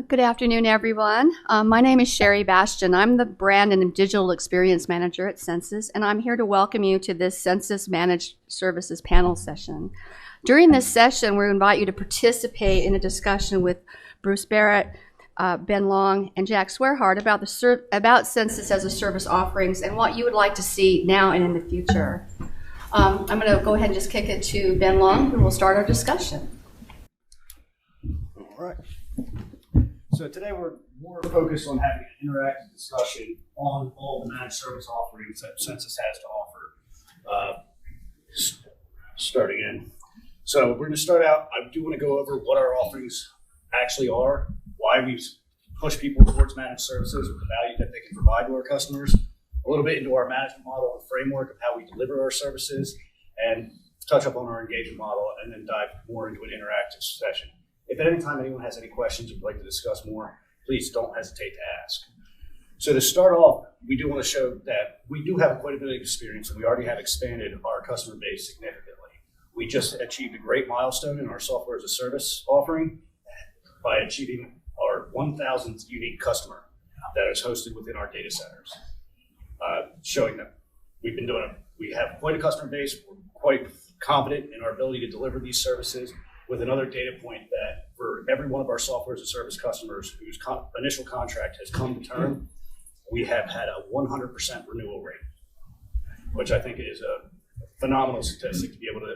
Good afternoon, everyone. My name is Sherry Bastian. I'm the Brand and Digital Experience Manager at Sensus, and I'm here to welcome you to this Sensus Managed Services panel session. During this session, we invite you to participate in a discussion with Bruce Barrett, Ben Long, and Jack Swearhart about Sensus as a service offerings and what you would like to see now and in the future. I'm going to go ahead and just kick it to Ben Long, who will start our discussion. All right. So today we're more focused on having an interactive discussion on all the managed service offerings that Sensus has to offer. Starting in. So we're going to start out, I do want to go over what our offerings actually are, why we push people towards managed services, the value that they can provide to our customers, a little bit into our management model and framework of how we deliver our services, and touch up on our engagement model, and then dive more into an interactive session. If at any time anyone has any questions or would like to discuss more, please don't hesitate to ask. So to start off, we do want to show that we do have quite a bit of experience, and we already have expanded our customer base significantly. We just achieved a great milestone in our software as a service offering by achieving our 1,000th unique customer that is hosted within our data centers, showing that we have quite a customer base. We're quite confident in our ability to deliver these services, with another data point that for every one of our software as a service customers whose initial contract has come to term, we have had a 100% renewal rate, which I think is a phenomenal statistic to be able to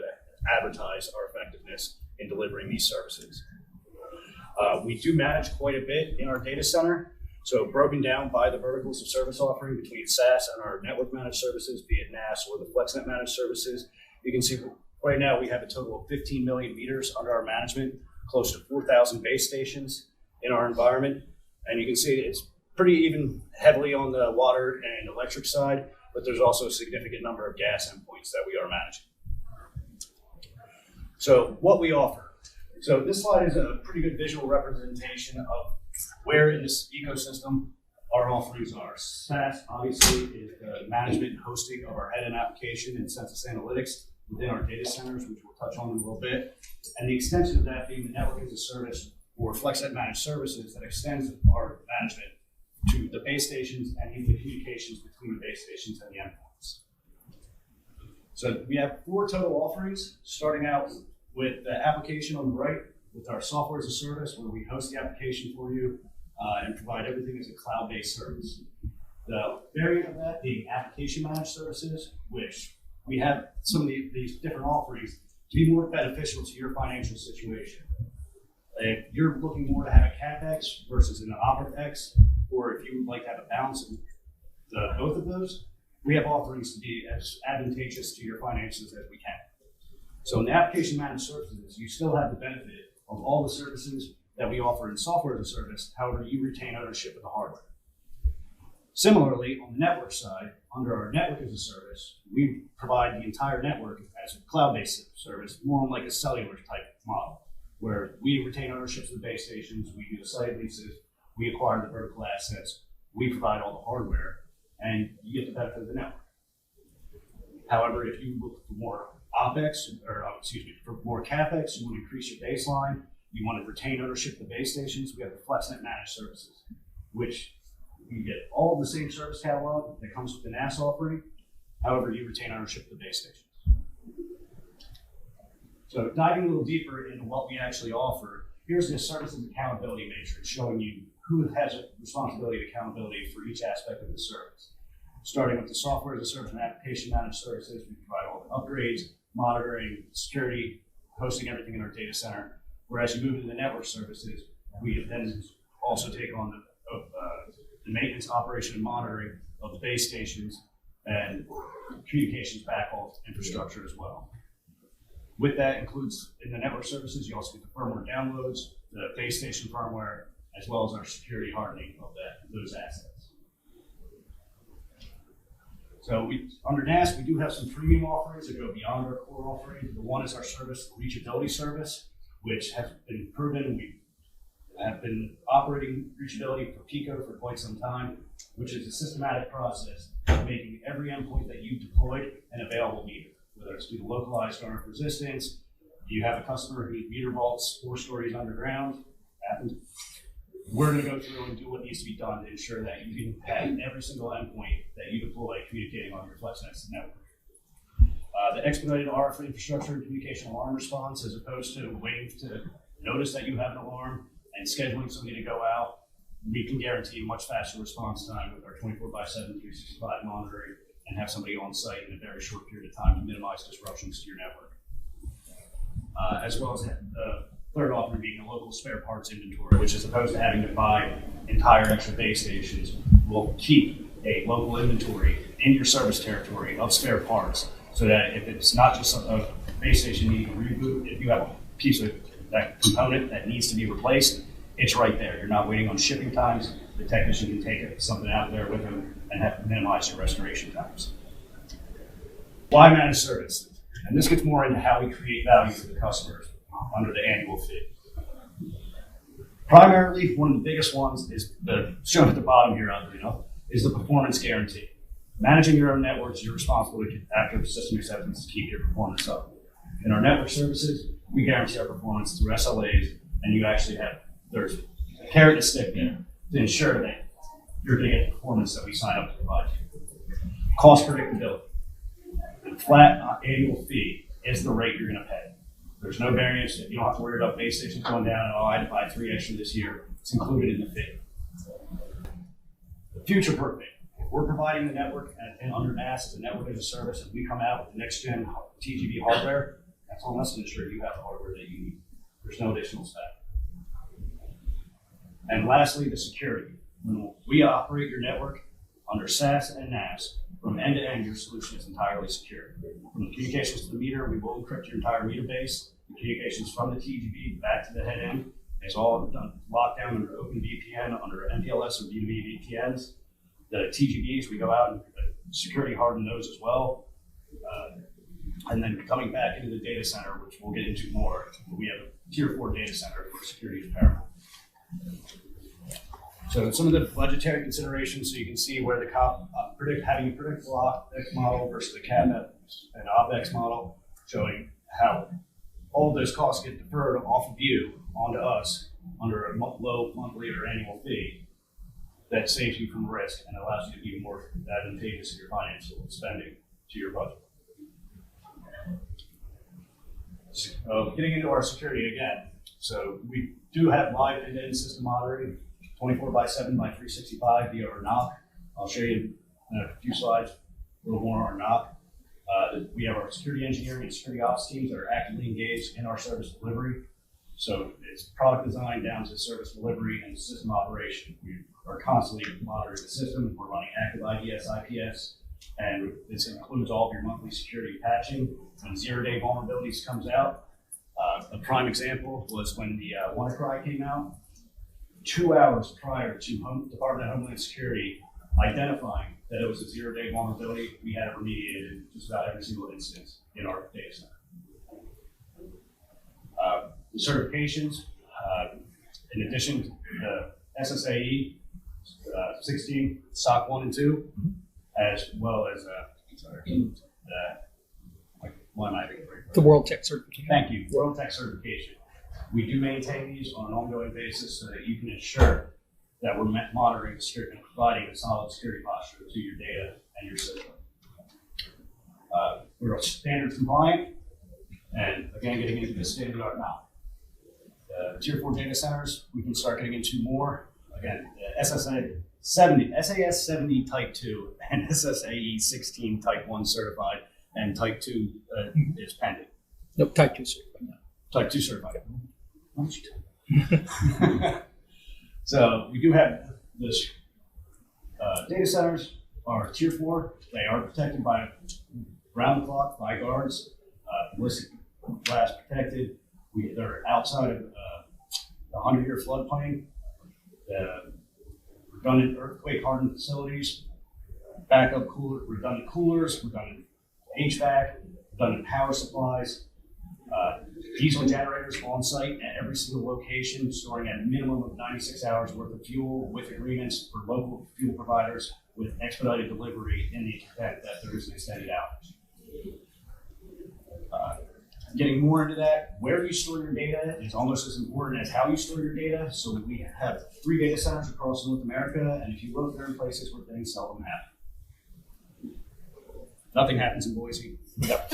advertise our effectiveness in delivering these services. We do manage quite a bit in our data center, so broken down by the verticals of service offering between SaaS and our network managed services, be it NAS or the FlexNet managed services. You can see right now we have a total of 15 million meters under our management, close to 4,000 base stations in our environment. And you can see it's pretty even heavily on the water and electric side, but there's also a significant number of gas endpoints that we are managing. So what we offer. So this slide is a pretty good visual representation of where in this ecosystem our offerings are. SaaS obviously is the management and hosting of our Headend application and Sensus Analytics within our data centers, which we'll touch on in a little bit. And the extension of that being the network as a service or FlexNet managed services that extends our management to the base stations and even the communications between the base stations and the endpoints. So we have 4 total offerings, starting out with the application on the right with our software as a service, where we host the application for you and provide everything as a cloud-based service. The variant of that being application managed services, which we have some of these different offerings to be more beneficial to your financial situation. If you're looking more to have a CapEx versus an OpEx, or if you would like to have a balance of both of those, we have offerings to be as advantageous to your finances as we can. So in the application managed services, you still have the benefit of all the services that we offer in software as a service. However, you retain ownership of the hardware. Similarly, on the network side, under our network as a service, we provide the entire network as a cloud-based service, more like a cellular type model, where we retain ownership of the base stations, we do the site leases, we acquire the vertical assets, we provide all the hardware, and you get the benefit of the network. However, if you look for more for more CapEx, you want to increase your baseline, you want to retain ownership of the base stations, we have the FlexNet managed services, which you get all of the same service catalog that comes with the NAS offering. However, you retain ownership of the base stations. So diving a little deeper into what we actually offer, here's the services accountability matrix showing you who has a responsibility and accountability for each aspect of the service. Starting with the software as a service and application managed services, we provide all the upgrades, monitoring, security, hosting everything in our data center. Whereas you move into the network services, we then also take on the maintenance, operation, and monitoring of the base stations and communications backhaul infrastructure as well. With that includes in the network services, you also get the firmware downloads, the base station firmware, as well as our security hardening of those assets. So under NAS, we do have some premium offerings that go beyond our core offering. The one is our service, reachability service, which has been proven. We have been operating reachability for Pico for quite some time, which is a systematic process of making every endpoint that you've deployed an available meter, whether it's due to localized RF resistance, you have a customer whose meter vault's 4 stories underground, happens. we're going to go through and do what needs to be done to ensure that you can have every single endpoint that you deploy communicating on your FlexNet network. The expedited RF infrastructure and communication alarm response, as opposed to waiting to notice that you have an alarm and scheduling somebody to go out, we can guarantee a much faster response time with our 24/7, 365 monitoring and have somebody on site in a very short period of time to minimize disruptions to your network. As well as the third offering being a local spare parts inventory, which as opposed to having to buy entire extra base stations, will keep a local inventory in your service territory of spare parts, so that if it's not just a base station needing a reboot, if you have a piece of that component that needs to be replaced, it's right there. You're not waiting on shipping times. The technician can take something out there with them and have to minimize your restoration times. Why managed services? And this gets more into how we create value for the customers under the annual fee. Primarily, one of the biggest ones is shown at the bottom here, is the performance guarantee. Managing your own networks, you're responsible after system acceptance to keep your performance up. In our network services, we guarantee our performance through SLAs, and you actually there's a carrot and a stick there to ensure that you're going to get the performance that we sign up to provide you. Cost predictability. The flat annual fee is the rate you're going to pay. There's no variance. You don't have to worry about base stations going down and I had to buy 3 extra this year. It's included in the fee. The future-proofing. If we're providing the network and under NAS as a network as a service, and we come out with the next-gen TGV hardware, that's on us to ensure you have the hardware that you need. There's no additional spec. And lastly, the security. When we operate your network under SAS and NAS, from end to end, your solution is entirely secure. From the communications to the meter, we will encrypt your entire meter base. The communications from the TGV back to the head end is all done locked down under OpenVPN, under MPLS or B2B VPNs. The TGVs, we go out and security harden those as well. And then coming back into the data center, which we'll get into more, we have a tier 4 data center where security is paramount. So some of the budgetary considerations, so you can see where the having a predictable OpEx model versus the CapEx and OpEx model, showing how all of those costs get deferred off of you onto us under a low monthly or annual fee that saves you from risk and allows you to be more advantageous in your financial spending to your budget. So getting into our security again. So we do have live end-to-end system monitoring, 24/7 by 365 via our NOC. I'll show you in a few slides a little more on our NOC. We have our security engineering and security ops teams that are actively engaged in our service delivery. So it's product design down to service delivery and system operation. We are constantly monitoring the system. We're running active IDS, IPS, and this includes all of your monthly security patching. When zero-day vulnerabilities comes out, a prime example was when the WannaCry came out. 2 hours prior to Department of Homeland Security identifying that it was a zero-day vulnerability, we had it remediated in just about every single instance in our data center. The certifications, in addition to the SSAE 16, SOC 1 and 2, as well as, the World Tech Certification. Thank you, World Tech Certification. We do maintain these on an ongoing basis so that you can ensure that we're monitoring the security and providing a solid security posture to your data and your system. We're standards compliant, and again, getting into the state of the art now. Tier 4 data centers, we can start getting into more. Again, SAS 70 Type 2 and SSAE 16 Type 1 certified, and Type 2 is pending. Nope, Type 2 certified. No. Type 2 certified. So we do have this data centers are tier 4. They are protected by round the clock by guards, ballistic glass protected. They're outside of the 100-year floodplain, redundant earthquake hardened facilities, backup cooler, redundant coolers, redundant HVAC, redundant power supplies, diesel generators on site at every single location, storing at a minimum of 96 hours worth of fuel with agreements for local fuel providers with expedited delivery in the event that there is an extended outage. Getting more into that, where you store your data is almost as important as how you store your data. So we have 3 data centers across North America, and if you look, they're in places where things seldom happen. Nothing happens in Boise. Yep.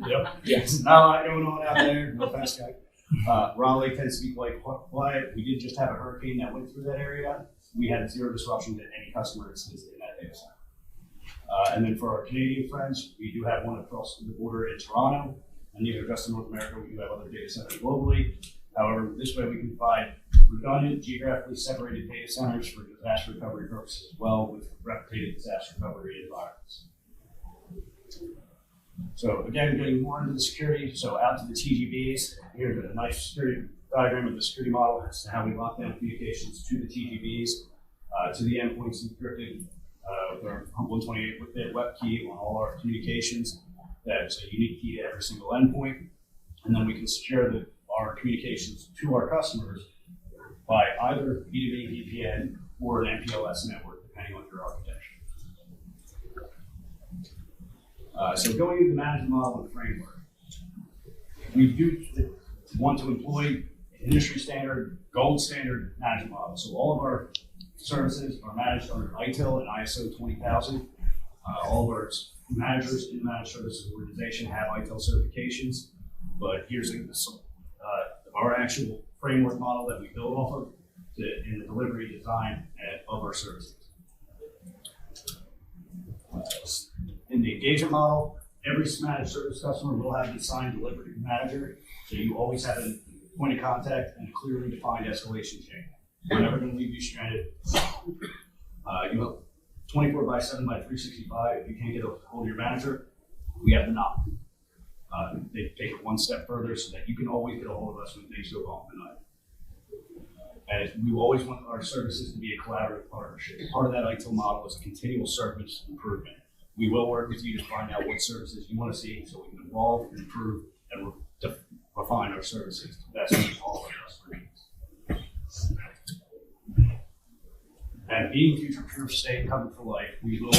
Yep. Yes. Not a lot going on out there. No fast guy. Raleigh tends to be quite quiet. We did just have a hurricane that went through that area. We had 0 disruption to any customer instance in that data center. And then for our Canadian friends, we do have one across the border in Toronto, and these are just in North America. We do have other data centers globally. However, this way we can provide redundant, geographically separated data centers for disaster recovery purposes as well, with replicated disaster recovery environments. So again, getting more into the security, so out to the TGBs, here's a nice security diagram of the security model as to how we lock down communications to the TGBs, to the endpoints encrypted. With our 128-bit web key on all our communications. That's a unique key to every single endpoint. And then we can secure our communications to our customers by either B2B VPN or an MPLS network, depending on your architecture. So going into the management model and framework, we do want to employ industry standard, gold standard management model. So all of our services are managed under ITIL and ISO 20000. All of our managers in the managed services organization have ITIL certifications, but here's our actual framework model that we build off of in the delivery design of our services. In the engagement model, every managed service customer will have an assigned delivery manager, so you always have a point of contact and a clearly defined escalation chain. We're never going to leave you stranded. You have 24/7/365. If you can't get a hold of your manager, we have the knock. They take it one step further so that you can always get a hold of us when things go wrong tonight. And we always want our services to be a collaborative partnership. Part of that ITIL model is a continual service improvement. We will work with you to find out what services you want to see so we can evolve, improve, and refine our services to best meet all of our customer needs. And being future-proof, staying covered for life, we do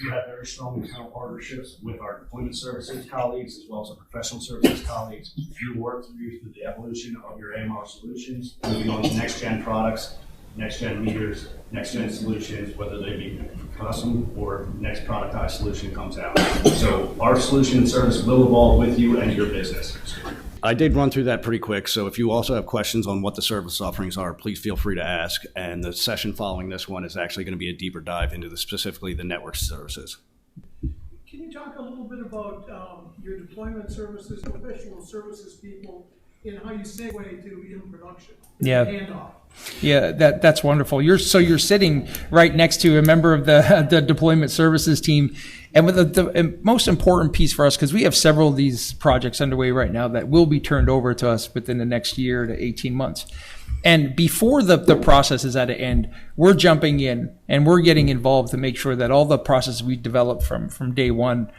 have very strong internal partnerships with our deployment services colleagues as well as our professional services colleagues. We work through the evolution of your AMR solutions, moving on to next-gen products, next-gen meters, next-gen solutions, whether they be custom or next productized solution comes out. So our solution and service will evolve with you and your business. I did run through that pretty quick, so if you also have questions on what the service offerings are, please feel free to ask. And the session following this one is actually going to be a deeper dive into specifically the network services. Can you talk a little bit about your deployment services, professional services people, and how you segue to in production? Yeah. Handoff. Yeah, that's wonderful. You're sitting right next to a member of the deployment services team, and with the most important piece for us, because we have several of these projects underway right now that will be turned over to us within the next year to 18 months. And before the process is at an end, we're jumping in and we're getting involved to make sure that all the processes we developed from day one,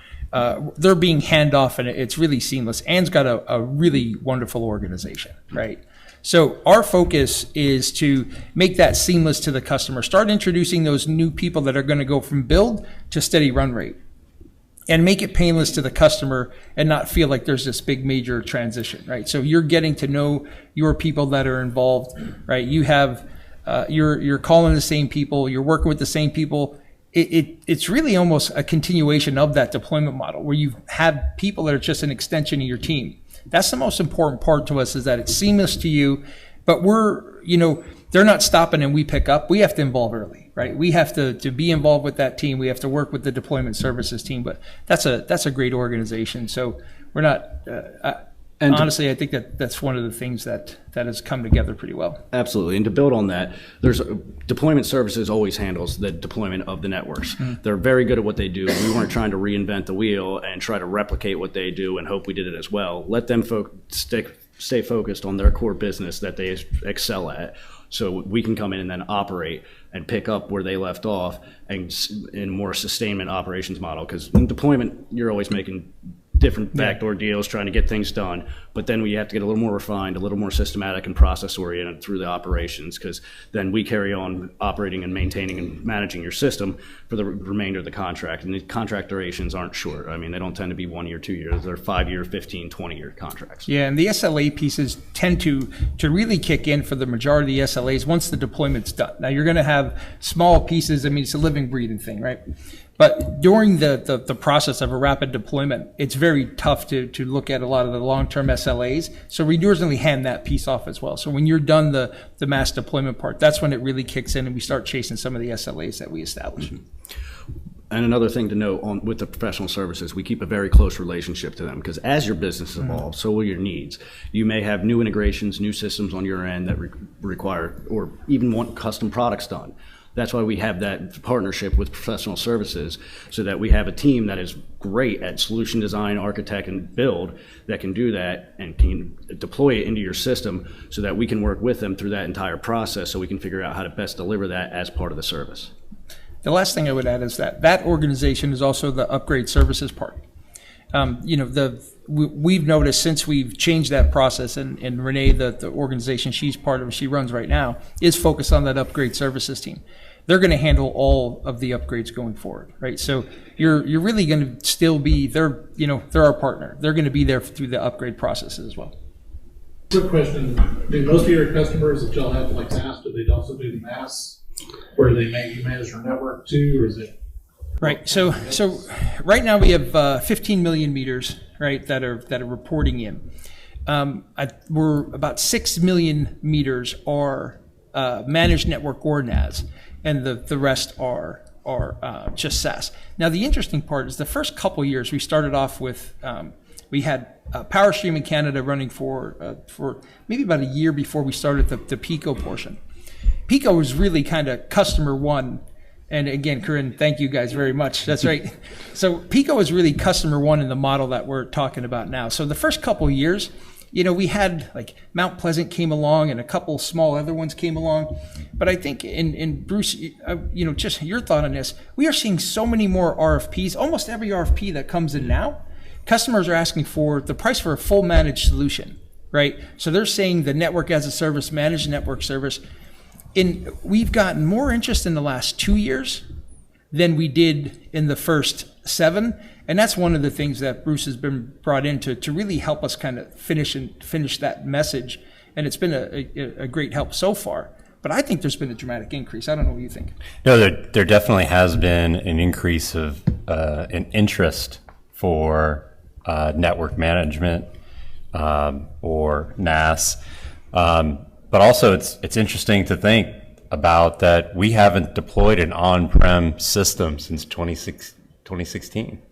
they're being hand off and it's really seamless. Anne's got a really wonderful organization, right? So our focus is to make that seamless to the customer. Start introducing those new people that are going to go from build to steady run rate, and make it painless to the customer and not feel like there's this big major transition, right? So you're getting to know your people that are involved, right? You have you're calling the same people, you're working with the same people. It's really almost a continuation of that deployment model where you have people that are just an extension of your team. That's the most important part to us, is that it's seamless to you, but they're not stopping and we pick up. We have to involve early, right? We have to be involved with that team. We have to work with the deployment services team, but that's a great organization. So we're not, honestly, I think that's one of the things that has come together pretty well. Absolutely. And to build on that, deployment services always handles the deployment of the networks. Mm-hmm. They're very good at what they do. We weren't trying to reinvent the wheel and try to replicate what they do and hope we did it as well. Let them stay focused on their core business that they excel at, so we can come in and then operate and pick up where they left off and in more sustainment operations model. Because in deployment, you're always making different backdoor deals, trying to get things done. But then we have to get a little more refined, a little more systematic and process oriented through the operations, because then we carry on operating and maintaining and managing your system for the remainder of the contract. And the contract durations aren't short. I mean, they don't tend to be 1 year, 2 years. They're 5-year, 15, 20-year contracts. Yeah, and the SLA pieces tend to really kick in for the majority of the SLAs once the deployment's done. Now, you're going to have small pieces. I mean, it's a living, breathing thing, right? But during the process of a rapid deployment, it's very tough to look at a lot of the long-term SLAs. So we usually hand that piece off as well. So when you're done the mass deployment part, that's when it really kicks in and we start chasing some of the SLAs that we establish. And another thing to note with the professional services, we keep a very close relationship to them, because as your business evolves, so will your needs. You may have new integrations, new systems on your end that require, or even want custom products done. That's why we have that partnership with professional services, so that we have a team that is great at solution design, architect, and build that can do that and can deploy it into your system, so that we can work with them through that entire process, so we can figure out how to best deliver that as part of the service. The last thing I would add is that organization is also the upgrade services part. We've noticed since we've changed that process, and Renee, the organization she's part of, she runs right now, is focused on that upgrade services team. They're going to handle all of the upgrades going forward, right? So you're really going to still be they're our partner. They're going to be there through the upgrade processes as well. Quick question: do most of your customers that y'all have like SaaS, do they also do the mass, where they manage your network too, or is it? Right. So right now we have 15 million meters, right, that are reporting in. We're about 6 million meters are managed network or NAS, and the rest are just SaaS. Now the interesting part is the first couple years we started off with we had PowerStream in Canada running for maybe about a year before we started the Pico portion. Pico was really kind of customer one. And again, Corinne, thank you guys very much. That's right. So Pico is really customer one in the model that we're talking about now. So the first couple of years, we had like Mount Pleasant came along and a couple small other ones came along. But I think in Bruce, just your thought on this, we are seeing so many more RFPs. Almost every RFP that comes in now, customers are asking for the price for a full managed solution, right? So they're saying the network as a service, managed network service. We've gotten more interest in the last 2 years than we did in the first 7. And that's one of the things that Bruce has been brought in to really help us kind of finish that message. And it's been a great help so far. But I think there's been a dramatic increase. I don't know what you think. No, there definitely has been an increase of an interest for network management or NAS. But also, it's interesting to think about that we haven't deployed an on-prem system since 2016,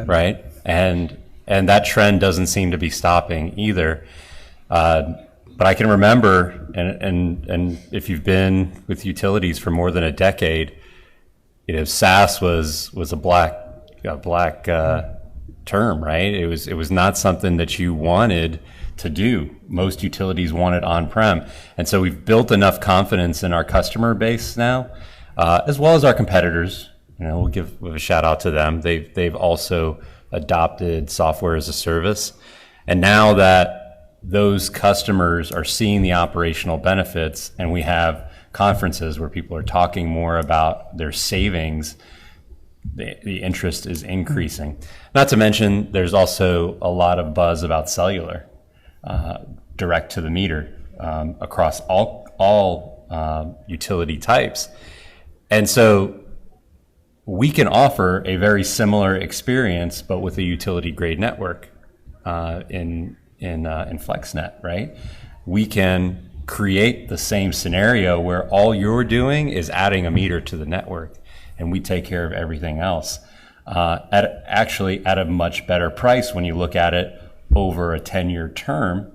right? And that trend doesn't seem to be stopping either. But I can remember, and if you've been with utilities for more than a decade, SaaS was a black term, right? It was not something that you wanted to do. Most utilities want it on-prem. And so we've built enough confidence in our customer base now, as well as our competitors. We'll give a shout out to them. They've also adopted software as a service. And now that those customers are seeing the operational benefits, and we have conferences where people are talking more about their savings, the interest is increasing. Not to mention, there's also a lot of buzz about cellular. Direct to the meter across all utility types. And so we can offer a very similar experience, but with a utility grade network in FlexNet, right? We can create the same scenario where all you're doing is adding a meter to the network, and we take care of everything else at a much better price when you look at it over a 10-year term.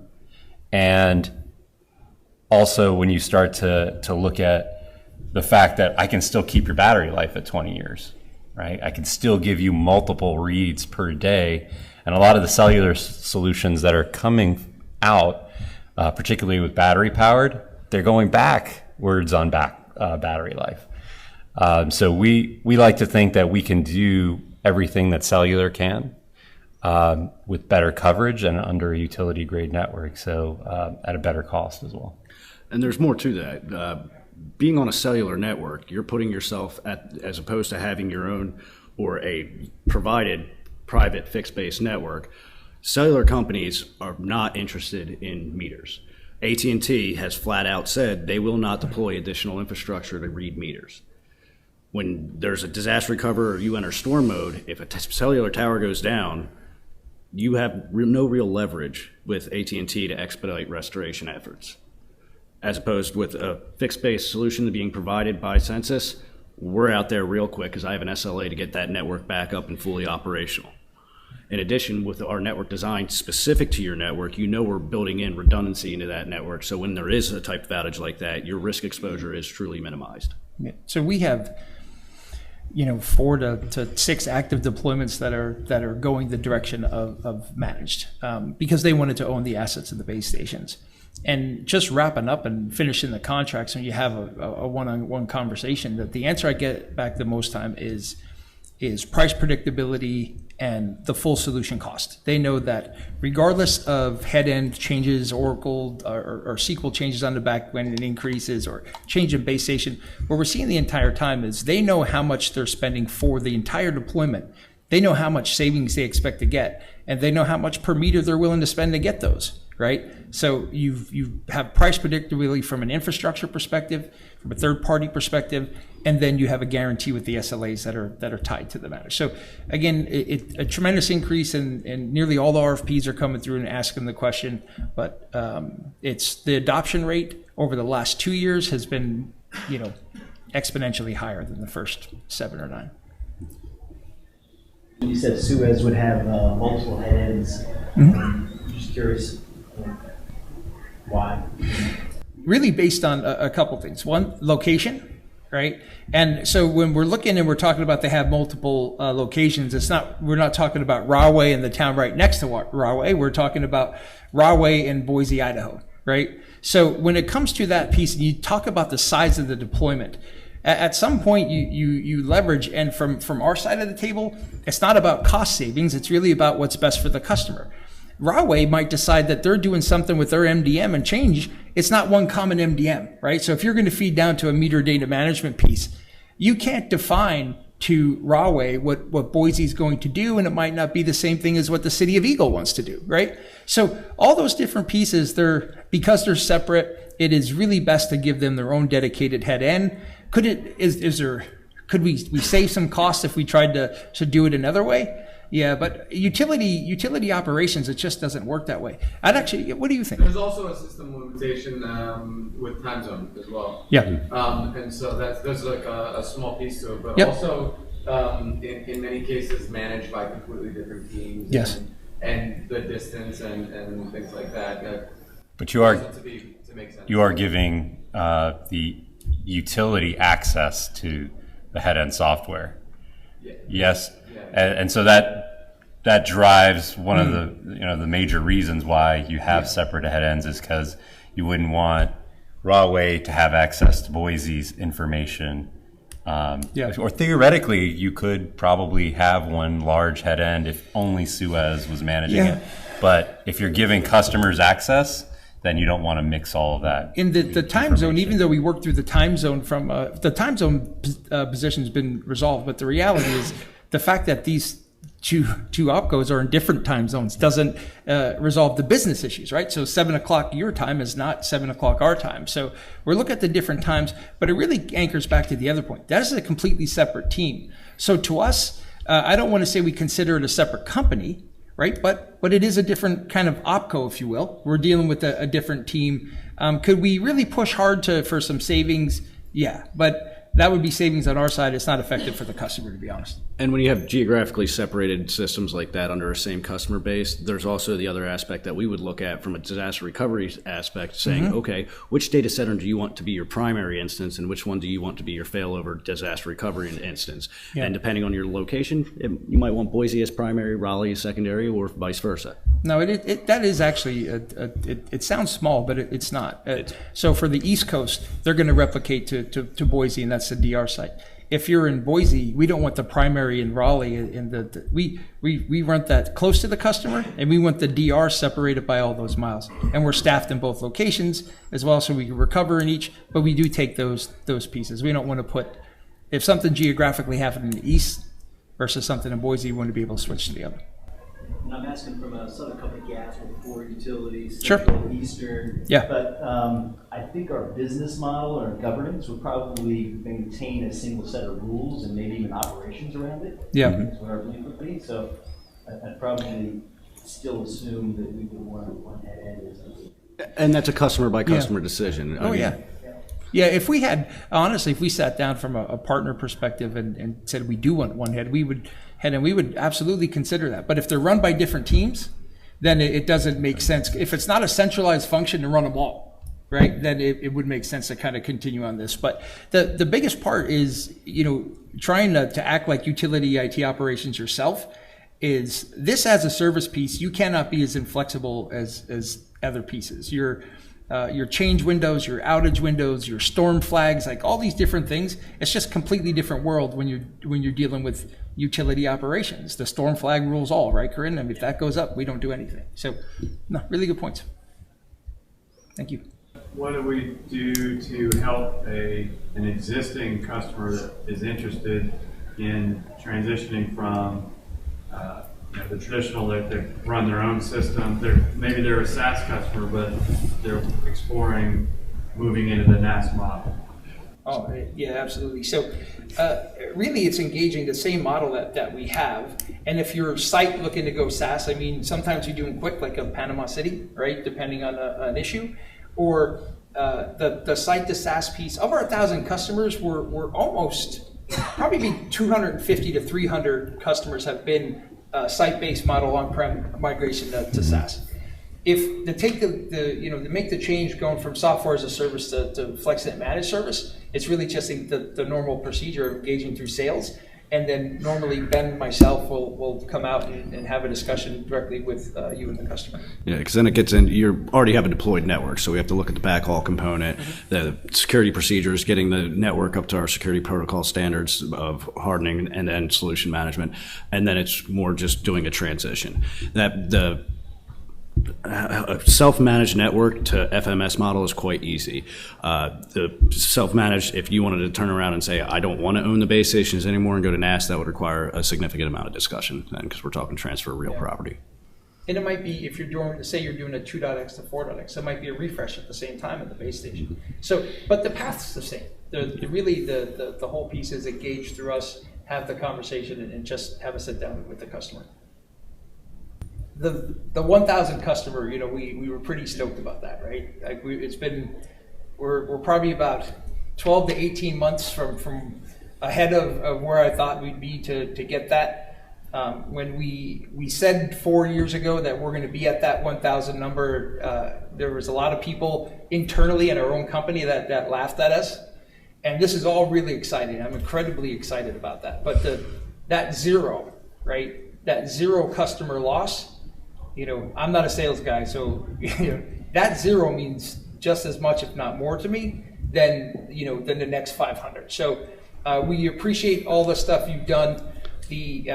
And also when you start to look at the fact that I can still keep your battery life at 20 years, right? I can still give you multiple reads per day. And a lot of the cellular solutions that are coming out, particularly with battery powered, they're going backwards on battery life. So we like to think that we can do everything that cellular can. with better coverage and under a utility grade network, so at a better cost as well. And there's more to that. Being on a cellular network, you're putting yourself as opposed to having your own or a provided private fixed-based network. Cellular companies are not interested in meters. AT&T has flat out said they will not deploy additional infrastructure to read meters. When there's a disaster recovery or you enter storm mode, if a cellular tower goes down, you have no real leverage with AT&T to expedite restoration efforts. As opposed with a fixed-based solution being provided by Sensus, we're out there real quick because I have an SLA to get that network back up and fully operational. In addition, with our network design specific to your network, we're building in redundancy into that network. So when there is a type of outage like that, your risk exposure is truly minimized. Yeah. So we have 4 to 6 active deployments that are going the direction of managed because they wanted to own the assets of the base stations. And just wrapping up and finishing the contracts, when you have a one-on-one conversation, that the answer I get back the most time is price predictability and the full solution cost. They know that regardless of head-end changes, Oracle or SQL changes on the back when it increases or change in base station, what we're seeing the entire time is they know how much they're spending for the entire deployment. They know how much savings they expect to get, and they know how much per meter they're willing to spend to get those, right? So you have price predictability from an infrastructure perspective, from a third-party perspective, and then you have a guarantee with the SLAs that are tied to the matter. So again, a tremendous increase in nearly all the RFPs are coming through and asking the question, but it's the adoption rate over the last 2 years has been, exponentially higher than the first 7 or 9. You said Suez would have multiple headends. I'm just curious why. Really based on a couple things. One, location, right? And so when we're looking and we're talking about they have multiple locations, we're not talking about Rahway and the town right next to Rahway. We're talking about Rahway and Boise, Idaho, right? So when it comes to that piece, and you talk about the size of the deployment, at some point you leverage, and from our side of the table, it's not about cost savings, it's really about what's best for the customer. Rahway might decide that they're doing something with their MDM and change. It's not one common MDM, right? So if you're going to feed down to a meter data management piece, you can't define to Rahway what Boise's going to do, and it might not be the same thing as what the city of Eagle wants to do, right? So all those different pieces, because they're separate, it is really best to give them their own dedicated head end. Could we save some costs if we tried to do it another way? Yeah, but utility operations, it just doesn't work that way. What do you think? There's also a system limitation with time zone as well. Yeah. And so there's like a small piece to it, but Yep. also in many cases managed by completely different teams. Yes. And the distance and things like that. But you are to make sense. You are giving the utility access to the head-end software. Yeah. Yes, Yeah. and so that drives one of the major reasons why you have separate head-ends is because you wouldn't want Rahway to have access to Boise's information. Or theoretically, you could probably have one large head-end if only Suez was managing it. But if you're giving customers access, then you don't want to mix all of that. In the time zone, even though we work through the time zone the time zone position has been resolved, but the reality is the fact that these two opcos are in different time zones doesn't resolve the business issues, right? So 7 o'clock your time is not 7 o'clock our time. So we're looking at the different times, but it really anchors back to the other point. That is a completely separate team. So to us, I don't want to say we consider it a separate company, right? But it is a different kind of opco, if you will. We're dealing with a different team. Could we really push hard for some savings? Yeah, but that would be savings on our side. It's not effective for the customer, to be honest. And when you have geographically separated systems like that under a same customer base, there's also the other aspect that we would look at from a disaster recovery aspect, saying, okay, which data center do you want to be your primary instance and which one do you want to be your failover disaster recovery instance? Yeah. And depending on your location, you might want Boise as primary, Raleigh as secondary, or vice versa. No, that is actually, it sounds small, but it's not. So for the East Coast, they're going to replicate to Boise, and that's the DR site. if you're in Boise, we don't want the primary in Raleigh. We rent that close to the customer, and we want the DR separated by all those miles. And we're staffed in both locations as well, so we can recover in each. But we do take those pieces. We don't want to put, if something geographically happened in the east versus something in Boise, we want to be able to switch to the other. And I'm asking from a Southern Company Gas with 4 utilities, Sure. Central, Eastern. Yeah. But I think our business model or governance would probably maintain a single set of rules and maybe even operations around it. Yeah. That's what our belief would be. So I'd probably still assume that we would want one head end. And that's a customer by customer decision. Oh, yeah. Yeah, if we had, honestly, if we sat down from a partner perspective and said we do want one head, we would absolutely consider that. But if they're run by different teams, then it doesn't make sense. If it's not a centralized function to run them all, right, then it would make sense to kind of continue on this. But the biggest part is, trying to act like utility IT operations yourself is this as a service piece, you cannot be as inflexible as other pieces. Your change windows, your outage windows, your storm flags, like all these different things. It's just completely different world when you're dealing with utility operations. The storm flag rules all, right, Corinne? I mean, if that goes up, we don't do anything. So, no, really good points. Thank you. What do we do to help an existing customer that is interested in transitioning from the traditional, they run their own system. Maybe they're a SaaS customer, but they're exploring moving into the NAS model. Oh, yeah, absolutely. So really it's engaging the same model that we have. And if you're a site looking to go SaaS, I mean, sometimes you're doing quick, like a Panama City, right, depending on an issue. Or the site to SaaS piece. Of our 1,000 customers, we're almost, probably 250 to 300 customers have been site-based model on-prem migration to SaaS. If to make the change going from software as a service to FlexNet managed service, it's really just the normal procedure of engaging through sales. And then normally Ben and myself will come out and have a discussion directly with you and the customer. Yeah, because then it gets in, you already have a deployed network, so we have to look at the backhaul component, the security procedures, getting the network up to our security protocol standards of hardening and then solution management, and then it's more just doing a transition. The self-managed network to FMS model is quite easy. The self-managed, if you wanted to turn around and say, I don't want to own the base stations anymore and go to NAS, that would require a significant amount of discussion then, because we're talking transfer of real property. And it might be, if you're doing, say you're doing a 2.x to 4.x, it might be a refresh at the same time at the base station. So, but the path's the same. The whole piece is engage through us, have the conversation, and just have a sit down with the customer. The 1,000 customer, we were pretty stoked about that, right? Like we're probably about 12 to 18 months from ahead of where I thought we'd be to get that. When we said 4 years ago that we're going to be at that 1,000 number, there was a lot of people internally in our own company that laughed at us. And this is all really exciting. I'm incredibly excited about that. But that zero, right? That zero customer loss. I'm not a sales guy, so that zero means just as much, if not more, to me than the next 500. So we appreciate all the stuff you've done. The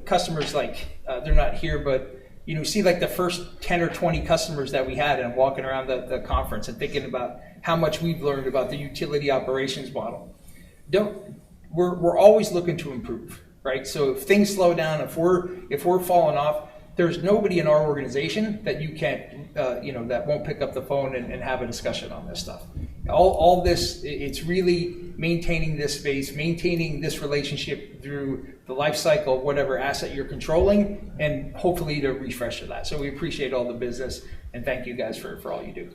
customers, like they're not here, but see like the first 10 or 20 customers that we had, and I'm walking around the conference and thinking about how much we've learned about the utility operations model. We're always looking to improve, right? So if things slow down, if we're falling off, there's nobody in our organization that you can't, that won't pick up the phone and have a discussion on this stuff. All this, it's really maintaining this space, maintaining this relationship through the life cycle of whatever asset you're controlling, and hopefully to refresh to that. So we appreciate all the business, and thank you guys for all you do.